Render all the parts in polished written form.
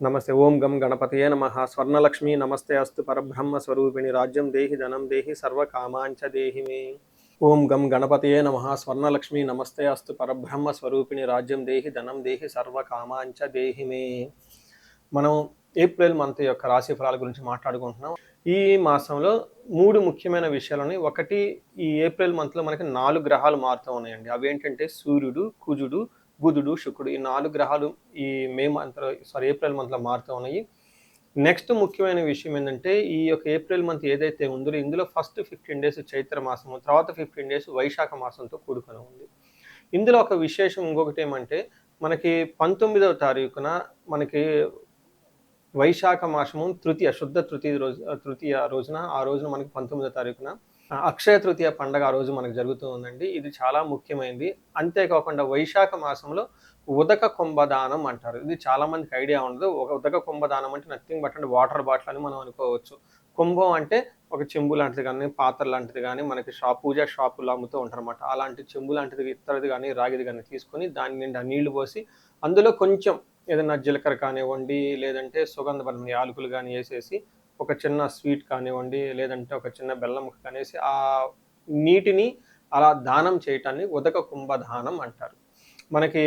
నమస్తే. ఓం గం గణపతయే నమః. స్వర్ణలక్ష్మి నమస్తే అస్తు పరబ్రహ్మ స్వరూపిణి రాజ్యం దేహి ధనం దేహి సర్వకామాంచ దేహి మే. ఓం గం గణపతయే నమః. స్వర్ణలక్ష్మి నమస్తే అస్తు పరబ్రహ్మ స్వరూపిణి రాజ్యం దేహి ధనం దేహి సర్వకామాంచ దేహి మే. మనం ఏప్రిల్ మంత్ యొక్క రాశి ఫలాల గురించి మాట్లాడుకుంటున్నాం. ఈ మాసంలో 3 ముఖ్యమైన విషయాలని. ఒకటి, ఈ ఏప్రిల్ మంత్లో మనకి 4 గ్రహాలు మారుతూ ఉన్నాయండి. అవేంటంటే సూర్యుడు, కుజుడు, బుధుడు, శుక్రుడు. ఈ 4 గ్రహాలు ఈ ఏప్రిల్ మంత్లో మారుతూ ఉన్నాయి. నెక్స్ట్ ముఖ్యమైన విషయం ఏంటంటే, ఈ యొక్క ఏప్రిల్ మంత్ ఏదైతే ఉందో ఇందులో ఫస్ట్ 15 డేస్ చైత్ర మాసము, తర్వాత 15 డేస్ వైశాఖ మాసంతో కూడుకొని ఉంది. ఇందులో ఒక విశేషం ఇంకొకటి ఏమంటే, మనకి 19వ తారీఖున మనకి వైశాఖ మాసము తృతీయ, శుద్ధ తృతీయ రోజున, ఆ రోజున మనకి 19వ తారీఖున అక్షయ తృతీయ పండగ ఆ రోజు మనకు జరుగుతూ ఉందండి. ఇది చాలా ముఖ్యమైనది. అంతేకాకుండా వైశాఖ మాసంలో ఉదక కుంభదానం అంటారు. ఇది చాలా మందికి ఐడియా ఉండదు. ఒక ఉదక కుంభదానం అంటే నథింగ్ బట్ అంటే వాటర్ బాటిల్ అని మనం అనుకోవచ్చు. కుంభం అంటే ఒక చెంబు లాంటిది కానీ, పాత్ర లాంటిది కానీ, మనకి పూజా షాపులో అమ్ముతూ ఉంటారన్నమాట. అలాంటి చెంబు లాంటిది, ఇత్తడిది కానీ, రాగిది కానీ తీసుకొని దాని నిండా నీళ్లు పోసి అందులో కొంచెం ఏదైనా జీలకర్ర కానివ్వండి, లేదంటే సుగంధభరిత యాలకులు కానీ వేసేసి, ఒక చిన్న స్వీట్ కానివ్వండి, లేదంటే ఒక చిన్న బెల్లం ముక్క కనేసి ఆ నీటిని అలా దానం చేయటాన్ని ఉదక కుంభదానం అంటారు. మనకి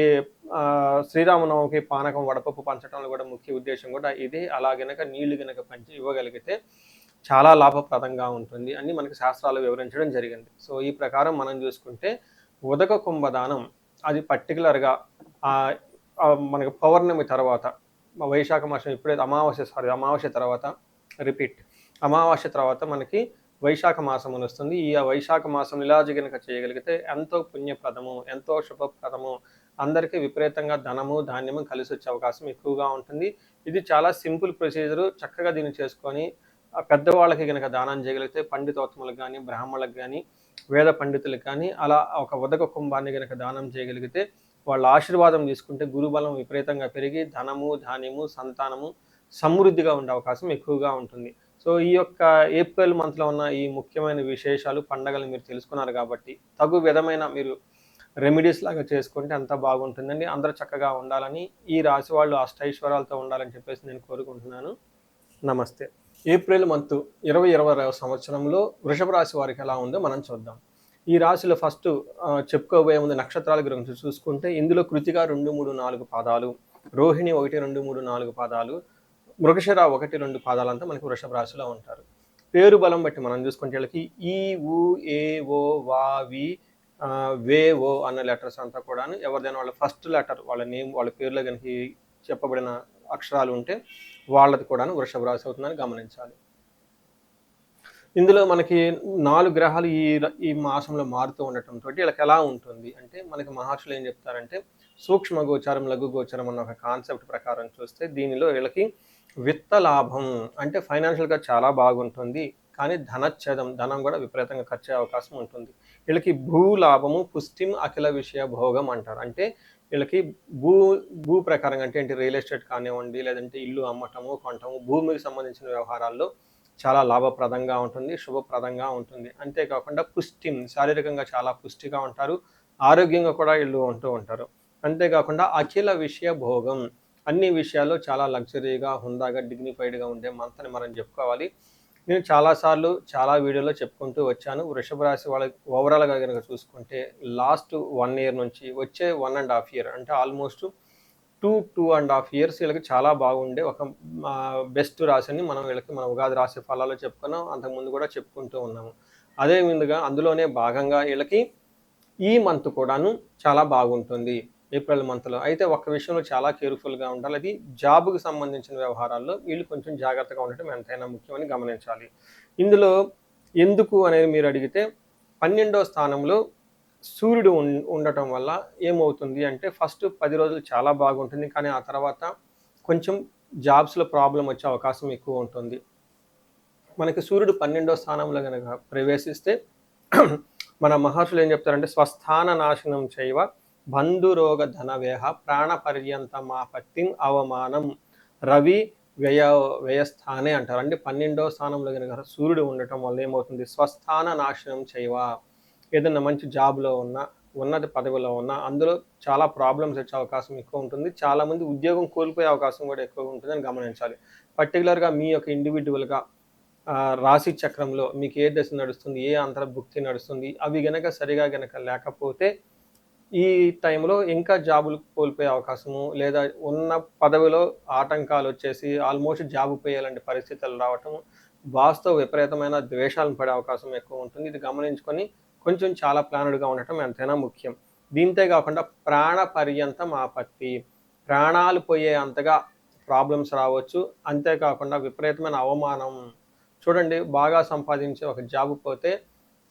శ్రీరామనవమికి పానకం, వడపప్పు పంచడంలో కూడా ముఖ్య ఉద్దేశం కూడా ఇదే. అలా గనక నీళ్లు గనక పంచి ఇవ్వగలిగితే చాలా లాభప్రదంగా ఉంటుంది అని మనకి శాస్త్రాలు వివరించడం జరిగింది. సో ఈ ప్రకారం మనం చూసుకుంటే ఉదక కుంభదానం అది పర్టికులర్గా మనకి పౌర్ణమి తర్వాత, వైశాఖ మాసం ఎప్పుడైతే అమావాస్య తర్వాత అమావాస్య తర్వాత మనకి వైశాఖ మాసం వస్తుంది. ఈ వైశాఖ మాసం ఇలా గనక చేయగలిగితే ఎంతో పుణ్యప్రదము, ఎంతో శుభప్రదము, అందరికీ విపరీతంగా ధనము ధాన్యము కలిసి వచ్చే అవకాశం ఎక్కువగా ఉంటుంది. ఇది చాలా సింపుల్ ప్రొసీజరు. చక్కగా దీన్ని చేసుకొని పెద్దవాళ్ళకి కనుక దానం చేయగలిగితే, పండితోత్తములకు కానీ, బ్రాహ్మణులకు కానీ, వేద పండితులకు కానీ అలా ఒక ఉదక కుంభాన్ని కనుక దానం చేయగలిగితే, వాళ్ళ ఆశీర్వాదం తీసుకుంటే గురుబలం విపరీతంగా పెరిగి ధనము ధాన్యము సంతానము సమృద్ధిగా ఉండే అవకాశం ఎక్కువగా ఉంటుంది. సో ఈ యొక్క ఏప్రిల్ మంత్లో ఉన్న ఈ ముఖ్యమైన విశేషాలు, పండగలు మీరు తెలుసుకున్నారు కాబట్టి తగు విధమైన మీరు రెమెడీస్ లాగా చేసుకుంటే అంతా బాగుంటుందండి. అందరూ చక్కగా ఉండాలని, ఈ రాశి వాళ్ళు అష్టైశ్వర్యాలతో ఉండాలని చెప్పేసి నేను కోరుకుంటున్నాను. నమస్తే. ఏప్రిల్ మంత్ 2020 సంవత్సరంలో వృషభ రాశి వారికి ఎలా ఉందో మనం చూద్దాం. ఈ రాశిలో ఫస్ట్ చెప్పుకోబోయే ముందు నక్షత్రాల గురించి చూసుకుంటే, ఇందులో కృతిక 2, 3, 4 పాదాలు, రోహిణి 1, 2, 3, 4 పాదాలు, మృగశిర 1, 2 పాదాలంతా మనకి వృషభ రాశిలో ఉంటారు. పేరు బలం బట్టి మనం చూసుకుంటే వీళ్ళకి ఈ, ఊ, ఏ, ఓ, వా, వి, వే, ఓ అన్న లెటర్స్ అంతా కూడా ఎవరిదైనా వాళ్ళ ఫస్ట్ లెటర్, వాళ్ళ నేమ్, వాళ్ళ పేరులో కనుక చెప్పబడిన అక్షరాలు ఉంటే వాళ్ళది కూడా వృషభ రాశి అవుతుందని గమనించాలి. ఇందులో మనకి 4 గ్రహాలు ఈ మాసంలో మారుతూ ఉండటంతో వీళ్ళకి ఎలా ఉంటుంది అంటే, మనకి మహర్షులు ఏం చెప్తారంటే, సూక్ష్మ గోచారం లఘు గోచారం అన్న ఒక కాన్సెప్ట్ ప్రకారం చూస్తే దీనిలో వీళ్ళకి విత్త లాభం అంటే ఫైనాన్షియల్గా చాలా బాగుంటుంది. కానీ ధనచ్ఛేదం, ధనం కూడా విపరీతంగా ఖర్చు అయ్యే అవకాశం ఉంటుంది. వీళ్ళకి భూలాభము పుష్టిం అఖిల విషయ భోగం అంటారు. అంటే వీళ్ళకి భూ ప్రకారంగా అంటే ఏంటి, రియల్ ఎస్టేట్ కానివ్వండి, లేదంటే ఇల్లు అమ్మటము కొనటము, భూమికి సంబంధించిన వ్యవహారాల్లో చాలా లాభప్రదంగా ఉంటుంది, శుభప్రదంగా ఉంటుంది. అంతేకాకుండా పుష్టిం, శారీరకంగా చాలా పుష్టిగా ఉంటారు, ఆరోగ్యంగా కూడా వీళ్ళు ఉంటూ ఉంటారు. అంతేకాకుండా అఖిల విషయ భోగం, అన్ని విషయాల్లో చాలా లగ్జరీగా, హుందాగా, డిగ్నిఫైడ్గా ఉండే మంత్ అని మనం చెప్పుకోవాలి. నేను చాలాసార్లు చాలా వీడియోలో చెప్పుకుంటూ వచ్చాను. వృషభ రాశి వాళ్ళకి ఓవరాల్గా కనుక చూసుకుంటే లాస్ట్ 1 ఇయర్ నుంచి వచ్చే 1.5 ఇయర్ అంటే ఆల్మోస్ట్ 2.5 ఇయర్స్ వీళ్ళకి చాలా బాగుండే ఒక బెస్ట్ రాశిని మనం వీళ్ళకి మన ఉగాది రాశి ఫలాల్లో చెప్పుకున్నాం. అంతకుముందు కూడా చెప్పుకుంటూ ఉన్నాము. అదే విధంగా అందులోనే భాగంగా వీళ్ళకి ఈ మంత్ కూడాను చాలా బాగుంటుంది ఏప్రిల్ మంత్లో. అయితే ఒక్క విషయంలో చాలా కేర్ఫుల్గా ఉండాలి. అది జాబ్కి సంబంధించిన వ్యవహారాల్లో వీళ్ళు కొంచెం జాగ్రత్తగా ఉండటం ఎంతైనా ముఖ్యమని గమనించాలి. ఇందులో ఎందుకు అనేది మీరు అడిగితే, 12వ స్థానంలో సూర్యుడు ఉండటం వల్ల ఏమవుతుంది అంటే, ఫస్ట్ 10 రోజులు చాలా బాగుంటుంది. కానీ ఆ తర్వాత కొంచెం జాబ్స్లో ప్రాబ్లం వచ్చే అవకాశం ఎక్కువ ఉంటుంది. మనకి సూర్యుడు 12వ స్థానంలో కనుక ప్రవేశిస్తే మన మహర్షులు ఏం చెప్తారంటే, స్వస్థాన నాశనం చేయవ బంధురోగ ధనవేహ ప్రాణ పర్యంతమాపత్తిం అవమానం రవి వ్యయస్థానే అంటారు. అంటే 12వ స్థానంలో కనుక సూర్యుడు ఉండటం వల్ల ఏమవుతుంది, స్వస్థాన నాశనం చేయవ, ఏదన్నా మంచి జాబ్లో ఉన్నా ఉన్నత పదవిలో ఉన్నా అందులో చాలా ప్రాబ్లమ్స్ వచ్చే అవకాశం ఎక్కువ ఉంటుంది. చాలామంది ఉద్యోగం కోల్పోయే అవకాశం కూడా ఎక్కువగా ఉంటుందని గమనించాలి. పర్టిక్యులర్‌గా మీ యొక్క ఇండివిడ్యువల్‌గా రాశి చక్రంలో మీకు ఏ దశ నడుస్తుంది, ఏ అంతర్భుక్తి నడుస్తుంది, అవి గనక సరిగా గనక లేకపోతే ఈ టైంలో ఇంకా జాబులు కోల్పోయే అవకాశము, లేదా ఉన్న పదవిలో ఆటంకాలొచ్చేసి ఆల్మోస్ట్ జాబ్ పోయేలాంటి పరిస్థితులు రావటం, బాస్‌తో విపరీతమైన ద్వేషాలను పడే అవకాశం ఎక్కువ ఉంటుంది. ఇది గమనించుకొని కొంచెం చాలా ప్లాన్డ్‌గా ఉండటం ఎంతైనా ముఖ్యం. దీంతే గాకుండా ప్రాణ పర్యంతం ఆపత్తి. ప్రాణాలు పోయే అంతగా ప్రాబ్లమ్స్ రావచ్చు. అంతేకాకుండా విపరీతమైన అవమానం. చూడండి, బాగా సంపాదించి ఒక జాబ్ పోతే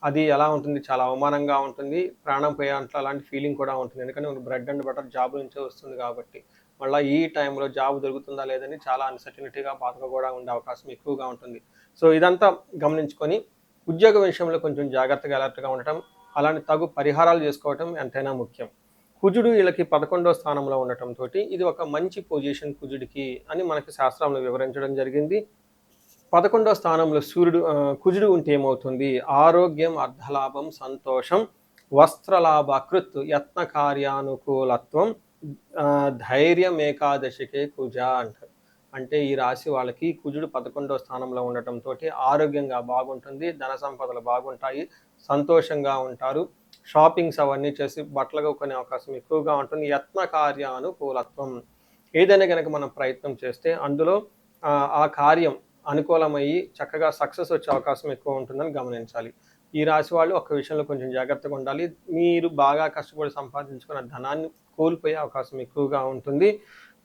అది ఎలా ఉంటుంది? చాలా అవమానంగా ఉంటుంది. ప్రాణం పోయేంత అలాంటి ఫీలింగ్ కూడా ఉంటుంది. ఎందుకంటే మనకు బ్రెడ్ అండ్ బటర్ జాబ్ నుంచే వస్తుంది కాబట్టి. మళ్ళా ఈ టైంలో జాబ్ దొరుకుతుందా లేదని చాలా అన్‌సర్టెనిటీగా, బాధగా కూడా ఉండే అవకాశం ఎక్కువగా ఉంటుంది. సో, ఇదంతా గమనించుకొని ఉద్యోగ విషయంలో కొంచెం జాగ్రత్తగా, అలర్ట్‌గా ఉండటం, అలానే తగు పరిహారాలు చేసుకోవటం ఎంతైనా ముఖ్యం. కుజుడు ఈళ్ళకి 11వ స్థానంలో ఉండటంతోటి ఇది ఒక మంచి పొజిషన్ కుజుడికి అని మనకి శాస్త్రంలో వివరించడం జరిగింది. 11వ స్థానంలో కుజుడు ఉంటే ఏమవుతుంది? ఆరోగ్యం, అర్ధలాభం, సంతోషం, వస్త్రలాభకృత్, యత్న కార్యానుకూలత్వం, ధైర్యం ఏకాదశికే కుజ అంటారు. అంటే ఈ రాశి వాళ్ళకి కుజుడు 11వ స్థానంలో ఉండటంతోటి ఆరోగ్యంగా బాగుంటుంది, ధన సంపదలు బాగుంటాయి, సంతోషంగా ఉంటారు, షాపింగ్స్ అవన్నీ చేసి బట్టలు కొనే అవకాశం ఎక్కువగా ఉంటుంది. యత్న కార్యానుకూలత్వం, ఏదైనా గనక మనం ప్రయత్నం చేస్తే అందులో ఆ కార్యం అనుకూలమయ్యి చక్కగా సక్సెస్ వచ్చే అవకాశం ఎక్కువ ఉంటుందని గమనించాలి. ఈ రాశి వాళ్ళు ఒక్క విషయంలో కొంచెం జాగ్రత్తగా ఉండాలి. మీరు బాగా కష్టపడి సంపాదించుకున్న ధనాన్ని కోల్పోయే అవకాశం ఎక్కువగా ఉంటుంది.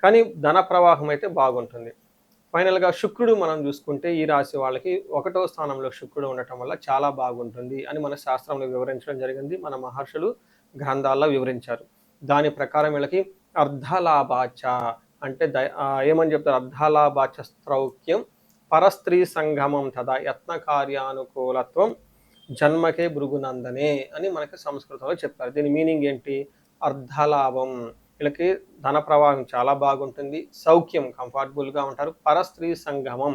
కానీ ధన ప్రవాహం అయితే బాగుంటుంది. ఫైనల్‌గా శుక్రుడు మనం చూసుకుంటే ఈ రాశి వాళ్ళకి 1వ స్థానంలో శుక్రుడు ఉండటం వల్ల చాలా బాగుంటుంది అని మన శాస్త్రంలో వివరించడం జరిగింది. మన మహర్షులు గ్రంథాల్లో వివరించారు. దాని ప్రకారం వీళ్ళకి అర్ధలాభాచ అంటే ఏమని చెప్తారు? అర్ధలాభాచ స్తౌఖ్యం పరస్త్రీ సంగమం తదా యత్న కార్యానుకూలత్వం జన్మకే భృగునందనే అని మనకి సంస్కృతంలో చెప్పారు. దీని మీనింగ్ ఏంటి? అర్ధలాభం, వీళ్ళకి ధన ప్రవాహం చాలా బాగుంటుంది, సౌఖ్యం కంఫర్టబుల్గా ఉంటారు, పరస్త్రీ సంగమం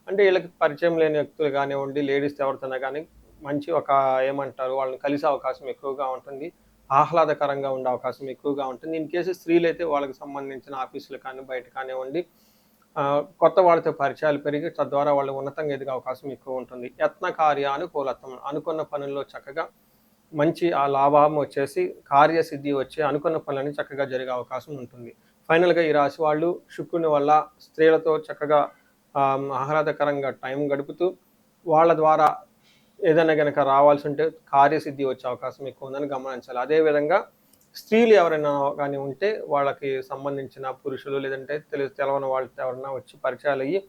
అంటే వీళ్ళకి పరిచయం లేని వ్యక్తులు కానివ్వండి, లేడీస్ ఎవరితోనే కానీ మంచి ఒక ఏమంటారు వాళ్ళని కలిసే అవకాశం ఎక్కువగా ఉంటుంది, ఆహ్లాదకరంగా ఉండే అవకాశం ఎక్కువగా ఉంటుంది. ఇన్ కేసు స్త్రీలైతే వాళ్ళకి సంబంధించిన ఆఫీసులు కానీ బయట కానివ్వండి కొత్త వాళ్ళతో పరిచయాలు పెరిగి తద్వారా వాళ్ళు ఉన్నతంగా ఎదిగే అవకాశం ఎక్కువ ఉంటుంది. యత్న కార్యానుకూలత్వం, అనుకున్న పనుల్లో చక్కగా మంచి ఆ లాభం వచ్చేసి కార్యసిద్ధి వచ్చి అనుకున్న పనులన్నీ చక్కగా జరిగే అవకాశం ఉంటుంది. ఫైనల్‌గా ఈ రాశి వాళ్ళు శుక్రుని వల్ల స్త్రీలతో చక్కగా ఆహ్లాదకరంగా టైం గడుపుతూ వాళ్ళ ద్వారా ఏదైనా గనక రావాల్సుంటే కార్యసిద్ధి వచ్చే అవకాశం ఎక్కువ ఉందని గమనించాలి. అదేవిధంగా స్త్రీలు ఎవరైనా గాని ఉంటే వాళ్ళకి సంబంధించిన పురుషులు లేదంటే తెలవని వాళ్ళతో ఎవరైనా వచ్చి పరిచయాలయ్యి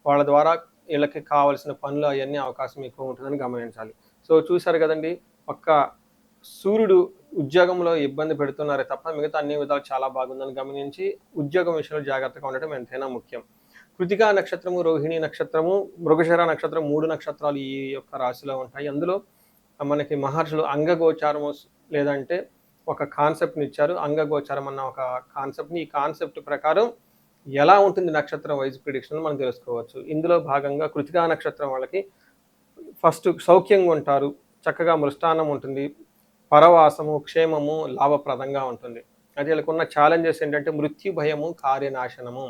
వాళ్ళ ద్వారా వీళ్ళకి కావాల్సిన పనులు అయన్నీ అవకాశం ఎక్కువ ఉంటుందని గమనించాలి. సో, చూసారు గదండీ! ఒక్క సూర్యుడు ఉద్యోగంలో ఇబ్బంది పెడుతున్నారే తప్ప మిగతా అన్ని విధాలు చాలా బాగుందని గమనించి ఉద్యోగం విషయంలో జాగ్రత్తగా ఉండటం ఎంతైనా ముఖ్యం. కృతికా నక్షత్రము, రోహిణి నక్షత్రము, మృగశిర నక్షత్రం 3 నక్షత్రాలు ఈ యొక్క రాశిలో ఉంటాయి. అందులో మనకి మహర్షులు అంగగోచారము లేదంటే ఒక కాన్సెప్ట్‌ని ఇచ్చారు. అంగగోచారం అన్న ఒక కాన్సెప్ట్‌ని, ఈ కాన్సెప్ట్ ప్రకారం ఎలా ఉంటుంది నక్షత్రం వైస్ ప్రిడిక్షన్ మనం తెలుసుకోవచ్చు. ఇందులో భాగంగా కృతికా నక్షత్రం వాళ్ళకి ఫస్ట్ సౌఖ్యంగా ఉంటారు, చక్కగా మృష్టాన్నం ఉంటుంది, పరవాసము, క్షేమము, లాభప్రదంగా ఉంటుంది. అయితే వీళ్ళకున్న ఛాలెంజెస్ ఏంటంటే మృత్యు భయము, కార్యనాశనము.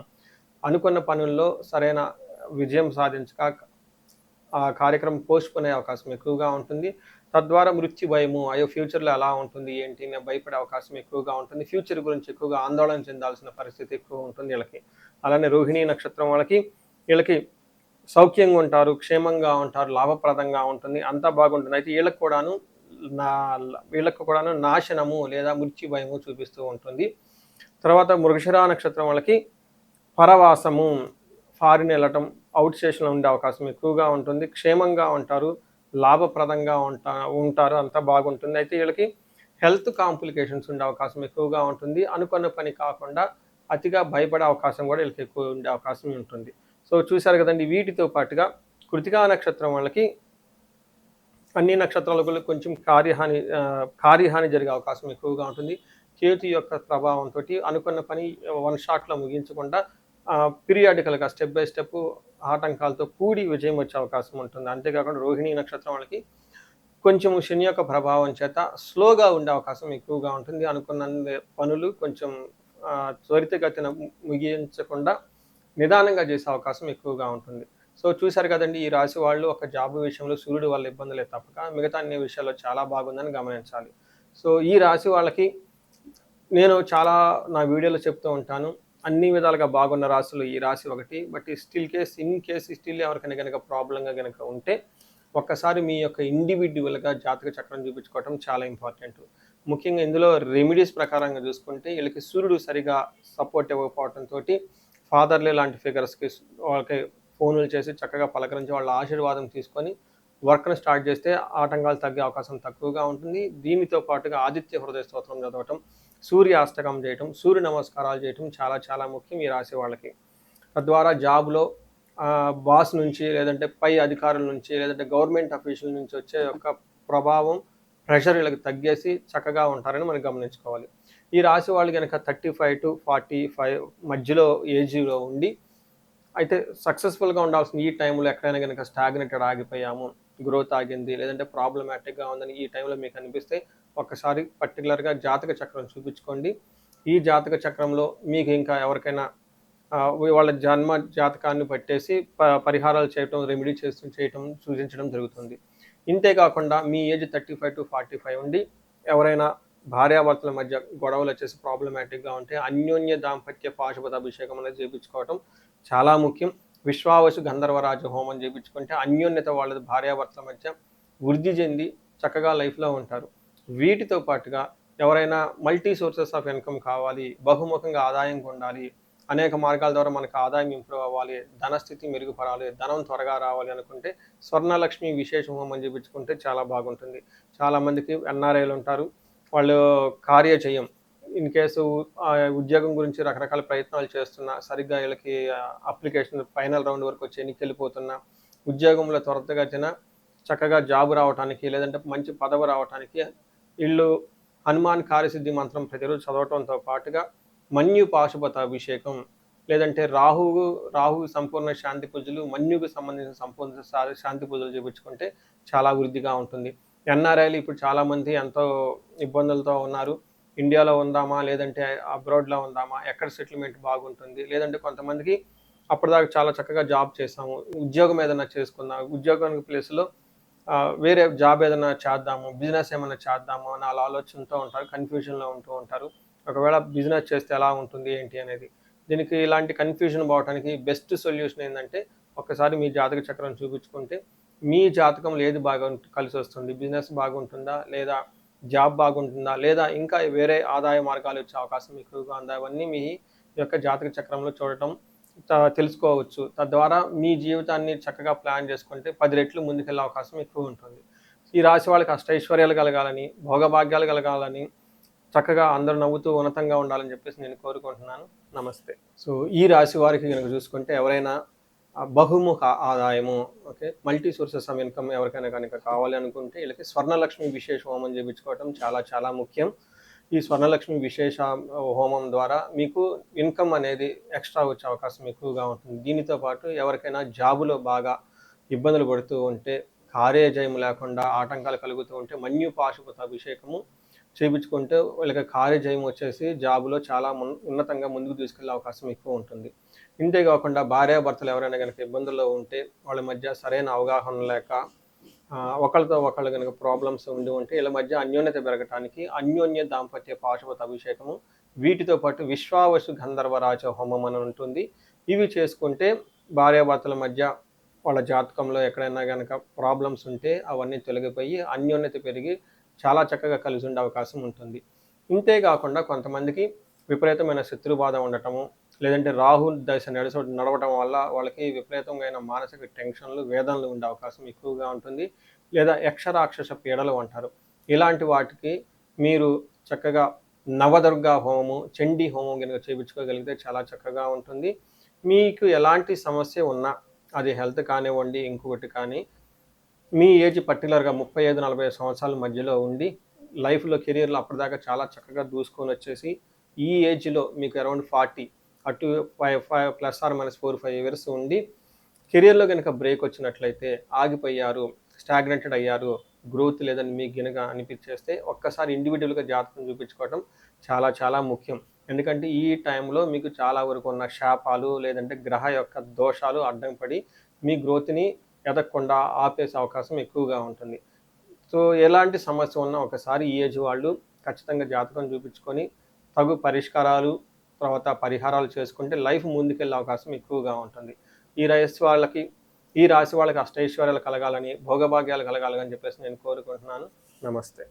అనుకున్న పనుల్లో సరైన విజయం సాధించక ఆ కార్యక్రమం పోస్ట్‌పోన్ అయ్యే అవకాశం ఎక్కువగా ఉంటుంది. తద్వారా మృత్యు భయము, అయ్యో! ఫ్యూచర్‌లో ఎలా ఉంటుంది, ఏంటి అని భయపడే అవకాశం ఎక్కువగా ఉంటుంది. ఫ్యూచర్ గురించి ఎక్కువగా ఆందోళన చెందాల్సిన పరిస్థితి ఎక్కువ ఉంటుంది వీళ్ళకి. అలానే రోహిణీ నక్షత్రం వాళ్ళకి, వీళ్ళకి సౌఖ్యంగా ఉంటారు, క్షేమంగా ఉంటారు, లాభప్రదంగా ఉంటుంది, అంతా బాగుంటుంది. అయితే నా వీళ్ళకి కూడాను నాశనము లేదా మృత్యు భయము చూపిస్తూ ఉంటుంది. తర్వాత మృగశిర నక్షత్రం వాళ్ళకి పరవాసము, ఫారిన్ వెళ్ళటం, ఔట్ స్టేషన్‌లో ఉండే అవకాశం ఎక్కువగా ఉంటుంది. క్షేమంగా ఉంటారు, లాభప్రదంగా ఉంటారు, అంతా బాగుంటుంది. అయితే వీళ్ళకి హెల్త్ కాంప్లికేషన్స్ ఉండే అవకాశం ఎక్కువగా ఉంటుంది. అనుకున్న పని కాకుండా అతిగా భయపడే అవకాశం కూడా వీళ్ళకి ఎక్కువ ఉండే అవకాశం ఉంటుంది. సో, చూశారు కదండీ! వీటితో పాటుగా కృతికా నక్షత్రం వాళ్ళకి అన్ని నక్షత్రాలకు కొంచెం కార్యహాని జరిగే అవకాశం ఎక్కువగా ఉంటుంది. కేతు యొక్క ప్రభావంతోటి అనుకున్న పని వన్ షాట్‌లో ముగించకుండా పీరియాడికల్‌గా స్టెప్ బై స్టెప్ ఆటంకాలతో కూడి విజయం వచ్చే అవకాశం ఉంటుంది. అంతేకాకుండా రోహిణీ నక్షత్రం వాళ్ళకి కొంచెం శని యొక్క ప్రభావం చేత స్లోగా ఉండే అవకాశం ఎక్కువగా ఉంటుంది. అనుకున్న పనులు కొంచెం త్వరితగతిన ముగించకుండా నిదానంగా చేసే అవకాశం ఎక్కువగా ఉంటుంది. సో, చూసారు కదండీ! ఈ రాశి వాళ్ళు ఒక జాబ్ విషయంలో సూర్యుడి వల్ల ఇబ్బందులే తప్పక మిగతా అన్ని విషయాల్లో చాలా బాగుందని గమనించాలి. సో, ఈ రాశి వాళ్ళకి నేను చాలా నా వీడియోలో చెప్తూ ఉంటాను. అన్ని విధాలుగా బాగున్న రాశులు ఈ రాశి ఒకటి. బట్ ఇన్ కేస్ స్టిల్ ఎవరికైనా గనక ప్రాబ్లమ్‌గా గనక ఉంటే, ఒక్కసారి మీ యొక్క ఇండివిడ్యువల్‌గా జాతక చక్రం చూపించుకోవటం చాలా ఇంపార్టెంట్. ముఖ్యంగా ఇందులో రెమెడీస్ ప్రకారంగా చూసుకుంటే, ఈళ్ళకి సూర్యుడు సరిగ్గా సపోర్ట్ ఇవ్వకపోవటంతోటి ఫాదర్‌లే లాంటి ఫిగర్స్‌కి వాళ్ళకి ఫోనులు చేసి చక్కగా పలకరించి వాళ్ళ ఆశీర్వాదం తీసుకొని వర్క్‌ని స్టార్ట్ చేస్తే ఆటంకాలు తగ్గే అవకాశం తక్కువగా ఉంటుంది. దీనితో పాటుగా ఆదిత్య హృదయ స్తోత్రం చదవటం, సూర్య అష్టకం చేయటం, సూర్య నమస్కారాలు చేయటం చాలా చాలా ముఖ్యం ఈ రాశి వాళ్ళకి. తద్వారా జాబ్‌లో బాస్ నుంచి, లేదంటే పై అధికారుల నుంచి, లేదంటే గవర్నమెంట్ అఫీషియల్ నుంచి వచ్చే యొక్క ప్రభావం, ప్రెషర్ వీళ్ళకి తగ్గేసి చక్కగా ఉంటారని మనం గమనించుకోవాలి. ఈ రాశి వాళ్ళు గనక 35-45 మధ్యలో ఏజ్‌లో ఉండి, అయితే సక్సెస్‌ఫుల్‌గా ఉండాల్సిన ఈ టైంలో ఎక్కడైనా గనక స్టాగ్నేటెడ్ ఆగిపోయాము, గ్రోత్ ఆగింది, లేదంటే ప్రాబ్లమాటిక్‌గా ఉందని ఈ టైంలో మీకు అనిపిస్తే ఒక్కసారి పర్టిక్యులర్‌గా జాతక చక్రం చూపించుకోండి. ఈ జాతక చక్రంలో మీకు ఇంకా ఎవరికైనా వాళ్ళ జన్మ జాతకాన్ని పట్టేసి పరిహారాలు చేయటం, రెమెడీ చేయటం, సూచించడం జరుగుతుంది. ఇంతే కాకుండా మీ ఏజ్ 35-45 ఉండి ఎవరైనా భార్యాభర్తల మధ్య గొడవలొచ్చేసి ప్రాబ్లమాటిక్‌గా ఉంటే అన్యోన్య దాంపత్య పాశుపత అభిషేకం అనేది చేపించుకోవటం చాలా ముఖ్యం. విశ్వావసు గంధర్వరాజ హోమం చేపించుకుంటే అన్యోన్యత వాళ్ళ భార్యాభర్తల మధ్య వృద్ధి చెంది చక్కగా లైఫ్‌లో ఉంటారు. వీటితో పాటుగా ఎవరైనా మల్టీ సోర్సెస్ ఆఫ్ ఇన్‌కమ్ కావాలి, బహుముఖంగా ఆదాయంగా ఉండాలి, అనేక మార్గాల ద్వారా మనకు ఆదాయం ఇంప్రూవ్ అవ్వాలి, ధనస్థితి మెరుగుపడాలి, ధనం త్వరగా రావాలి అనుకుంటే స్వర్ణలక్ష్మి విశేష హోమం చేపించుకుంటే చాలా బాగుంటుంది. చాలామందికి ఎన్ఆర్ఐలు ఉంటారు. వాళ్ళు కార్యజయం ఇన్ కేసు ఉద్యోగం గురించి రకరకాల ప్రయత్నాలు చేస్తున్నా, సరిగ్గా వీళ్ళకి అప్లికేషన్ ఫైనల్ రౌండ్ వరకు వచ్చి ఎన్నికెళ్ళిపోతున్నా, ఉద్యోగంలో త్వరితగతిన చక్కగా జాబ్ రావటానికి, లేదంటే మంచి పదవి రావటానికి ఈళ్ళు హనుమాన్ కార్యసిద్ధి మంత్రం ప్రతిరోజు చదవటంతో పాటుగా మన్యు పాశుపత అభిషేకం, లేదంటే రాహువు సంపూర్ణ శాంతి పూజలు, మన్యుకు సంబంధించిన సంపూర్ణ శాంతి పూజలు చేపించుకుంటే చాలా వృద్ధిగా ఉంటుంది. ఎన్ఆర్ఐలు ఇప్పుడు చాలామంది ఎంతో ఇబ్బందులతో ఉన్నారు. ఇండియాలో ఉందామా, లేదంటే అబ్రాడ్‌లో ఉందామా, ఎక్కడ సెటిల్మెంట్ బాగుంటుంది, లేదంటే కొంతమందికి అప్పటిదాకా చాలా చక్కగా జాబ్ చేసాము, ఉద్యోగం ఏదైనా చేసుకుందాం, ఉద్యోగానికి ప్లేస్‌లో వేరే జాబ్ ఏదైనా చేద్దాము, బిజినెస్ ఏమైనా చేద్దాము అని అలా ఆలోచనతో ఉంటారు. కన్‌ఫ్యూజన్‌లో ఉంటూ ఉంటారు. ఒకవేళ బిజినెస్ చేస్తే ఎలా ఉంటుంది ఏంటి అనేది. దీనికి ఇలాంటి కన్‌ఫ్యూజన్ పోవటానికి బెస్ట్ సొల్యూషన్ ఏందంటే, ఒక్కసారి మీ జాతక చక్రం చూపించుకుంటే, మీ జాతకంలో ఏది బాగా కలిసొస్తుంది, బిజినెస్ బాగుంటుందా, లేదా జాబ్ బాగుంటుందా, లేదా ఇంకా వేరే ఆదాయ మార్గాలు వచ్చే అవకాశం ఎక్కువగా ఉందా, అవన్నీ మీ యొక్క జాతక చక్రంలో చూడటం తెలుసుకోవచ్చు. తద్వారా మీ జీవితాన్ని చక్కగా ప్లాన్ చేసుకుంటే 10 రెట్లు ముందుకెళ్ళే అవకాశం ఎక్కువ ఉంటుంది. ఈ రాశి వాళ్ళకి అష్టైశ్వర్యాలు కలగాలని, భోగభాగ్యాలు కలగాలని, చక్కగా అందరూ నవ్వుతూ ఉన్నతంగా ఉండాలని చెప్పేసి నేను కోరుకుంటున్నాను. నమస్తే. సో, ఈ రాశి వారికి గనక చూసుకుంటే ఎవరైనా బహుముఖ ఆదాయము, okay, multi sources of income ఎవరికైనా గనక కావాలి అనుకుంటే వీళ్ళకి స్వర్ణలక్ష్మి విశేష హోమం చేపించుకోవటం చాలా చాలా ముఖ్యం. ఈ స్వర్ణలక్ష్మి విశేష హోమం ద్వారా మీకు ఇన్‌కమ్ అనేది ఎక్స్‌ట్రా వచ్చే అవకాశం ఎక్కువగా ఉంటుంది. దీనితో పాటు ఎవరికైనా జాబ్‌లో బాగా ఇబ్బందులు పడుతూ ఉంటే, కార్యజయం లేకుండా ఆటంకాలు కలుగుతూ ఉంటే మన్యు పాశుపత అభిషేకము చేపించుకుంటే వీళ్ళకి కార్యజయం వచ్చేసి జాబ్‌లో చాలా ఉన్నతంగా ముందుకు తీసుకెళ్ళే అవకాశం ఎక్కువ ఉంటుంది. ఇంతే కాకుండా భార్యాభర్తలు ఎవరైనా గనక ఇబ్బందుల్లో ఉంటే, వాళ్ళ మధ్య సరైన అవగాహన లేక ఒకళ్ళతో ఒకళ్ళు గనక ప్రాబ్లమ్స్ ఉండి ఉంటే వీళ్ళ మధ్య అన్యోన్యత పెరగటానికి అన్యోన్య దాంపత్య పాశుపత అభిషేకము, వీటితో పాటు విశ్వావసు గంధర్వరాజ హోమం అని ఉంటుంది. ఇవి చేసుకుంటే భార్యాభర్తల మధ్య వాళ్ళ జాతకంలో ఎక్కడైనా గనక ప్రాబ్లమ్స్ ఉంటే అవన్నీ తొలగిపోయి అన్యోన్యత పెరిగి చాలా చక్కగా కలిసి ఉండే అవకాశం ఉంటుంది. ఇంతే కాకుండా కొంతమందికి విపరీతమైన శత్రుబాధ ఉండటము, లేదంటే రాహు దశ నడవటం వల్ల వాళ్ళకి విపరీతమైన మానసిక టెన్షన్లు, వేదనలు ఉండే అవకాశం ఎక్కువగా ఉంటుంది. లేదా యక్షరాక్షస పీడలు అంటారు. ఇలాంటి వాటికి మీరు చక్కగా నవదుర్గా హోమము, చండీ హోమం గనుక చేపించుకోగలిగితే చాలా చక్కగా ఉంటుంది. మీకు ఎలాంటి సమస్య ఉన్నా, అది హెల్త్ కానివ్వండి, ఇంకొకటి కానీ, మీ ఏజ్ పర్టిక్యులర్‌గా 35-40 సంవత్సరాల మధ్యలో ఉండి, లైఫ్‌లో కెరియర్‌లో అప్పటిదాకా చాలా చక్కగా దూసుకొనొచ్చేసి, ఈ ఏజ్‌లో మీకు అరౌండ్ 40 అటు 5 ప్లస్ ఆర్ మైనస్ 4, 5 ఇయర్స్ ఉండి, కెరియర్‌లో గనక బ్రేక్ వచ్చినట్లయితే ఆగిపోయారు, స్టాగ్నేటెడ్ అయ్యారు, గ్రోత్ లేదని మీకు గనుక అనిపించేస్తే ఒక్కసారి ఇండివిజువల్గా జాతకం చూపించుకోవడం చాలా చాలా ముఖ్యం. ఎందుకంటే ఈ టైంలో మీకు చాలా వరకు ఉన్న శాపాలు లేదంటే గ్రహ యొక్క దోషాలు అడ్డం పడి మీ గ్రోత్ని ఎదగకుండా ఆపేసే అవకాశం ఎక్కువగా ఉంటుంది. సో ఎలాంటి సమస్య ఉన్నా ఒకసారి ఈ ఏజ్ వాళ్ళు ఖచ్చితంగా జాతకం చూపించుకొని తగు పరిష్కారాలు తర్వాత పరిహారాలు చేసుకుంటే లైఫ్ ముందుకెళ్ళే అవకాశం ఎక్కువగా ఉంటుంది. ఈ రాశి వాళ్ళకి అష్టైశ్వర్యాలు కలగాలని, భోగభాగ్యాలు కలగాలని చెప్పేసి నేను కోరుకుంటున్నాను. నమస్తే.